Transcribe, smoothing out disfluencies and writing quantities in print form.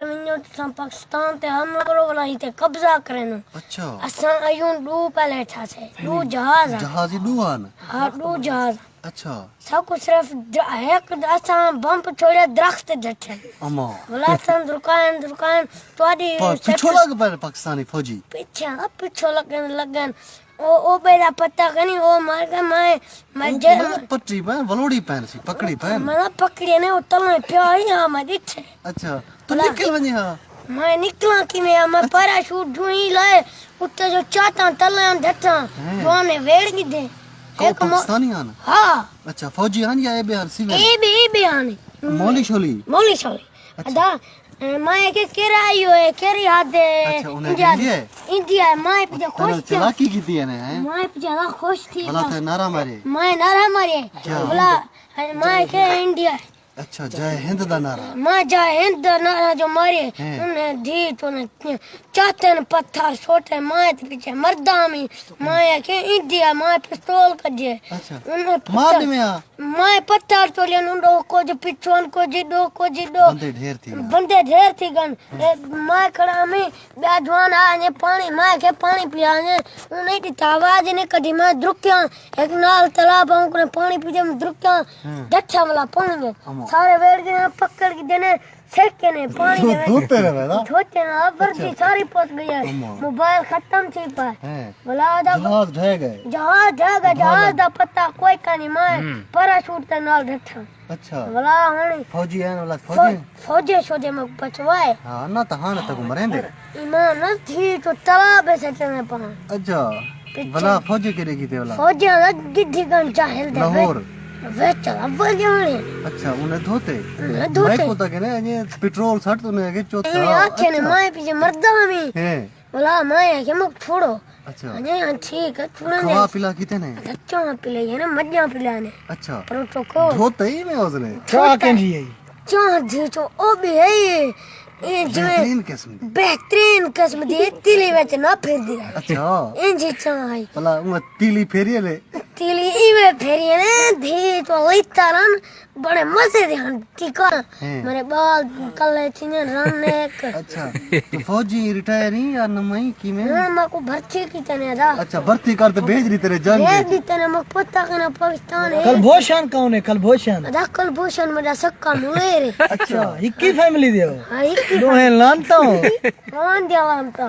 पाकिस्तान ते हमला करो वाला ही ते कब्जा करेन। अच्छा असां आयूं दू पहले ठा से दू जहाज जहाजी दुआन हां दू जहाज अच्छा सब कुछ सिर्फ एक असां बम छोड़े दरख्त डटे अम्मा बोला असां दुकान तोड़ी पिछो लग पर पाकिस्तानी फौजी पिछो लगन ओ बेदा पता कनी ओ मार के मैं जे पटरी पे वलोड़ी पहन सी पकड़ी पहन मैं पकड़ी ने उतल में पिया हां मैं दिखे अच्छा तू निकल वनी हां मैं निकला कि मैं पैराशूट ढूंढी लाए उत्ते जो चाहता तले डटा दोने वेड़ की दे एक पाकिस्तानी आन हां अच्छा फौजी आन या ए बिहार सिविल ए बे आने मौली छोली अदा मैं के केरा आयो है केरी हाथ दे अच्छा उन्हें इंडिया मैं पे खुश थी चलाकी की थी ने मैं पे ज्यादा खुश थी भला ते नारा मारे मैं नारा मारे बोला मैं के इंडिया अच्छा जय हिंद दा नारा मैं जय हिंद दा नारा जो मारे उन्हें धी तो ने चातन पत्थर छोटे मैं पीछे मर्दा में मैं के इंडिया मैं पिस्तौल कजे अच्छा उन्हें मार में आ मैं पत्थर तो लेन उनको को जो पिछोन को जिडो बंदे ढेर थी गन मैं खड़ा में बाजवान आने पानी मैं के पानी पियाने उन्हें की आवाज ने कदी मैं द्रुक्या एक नाल तालाब को पानी पीजे में द्रुक्या डठा वाला पानी सारे वेड़ के पकड़ के देने सेके ने पानी में धोते ना अब वर्दी सारी पहुंच गई है मोबाइल खत्म थी पर बोला जहाज दा पता कोई का नहीं मैं पैराशूट ते नाल डठा अच्छा बोला हणी फौजी है वाला फौजी में बचवाए हां ना तो हां तक मरेंदे ईमान न थी तो तालाब से चने पा अच्छा भला फौजी के की वाला फौजी गिद्धी गन चाहल दे लाहौर वे चला बजाने अच्छा उन्हें धोते मैं को तक ने ये पेट्रोल सट तो ने के चौथा आखे ने मैं पीछे मर्दा में है बोला मैं के मुक छोड़ो अच्छा अने ठीक है छोड़ने खवा पिला किते ने अच्छा पिले है ना मज्जा पिलाने अच्छा पर तो को धोते ही में उसने क्या कहनी है क्या जी तो ओ भी है ये बेहतरीन किस्म दी तिली विच ना फेर दी अच्छा इंजी चाय भला वो तिली फेरिए ले तिली इवे फेरिए ने धी तो लितारन बड़े मजे दे हन टिका मेरे बाल कले छिने रन एक अच्छा तो फौजी रिटायर ही या नमई की में मैं को भर्ती की तने दा अच्छा भर्ती कर तो भेज रही तेरे जंग भेज दी तने मैं पता करना पाकिस्तान है कलभूषण कौन है कलभूषण अदा कलभूषण मेरा सक्का मुले रे अच्छा इक्की फैमिली दे हो हां इक्की दो हैं लानता हूं कौन दिया लानता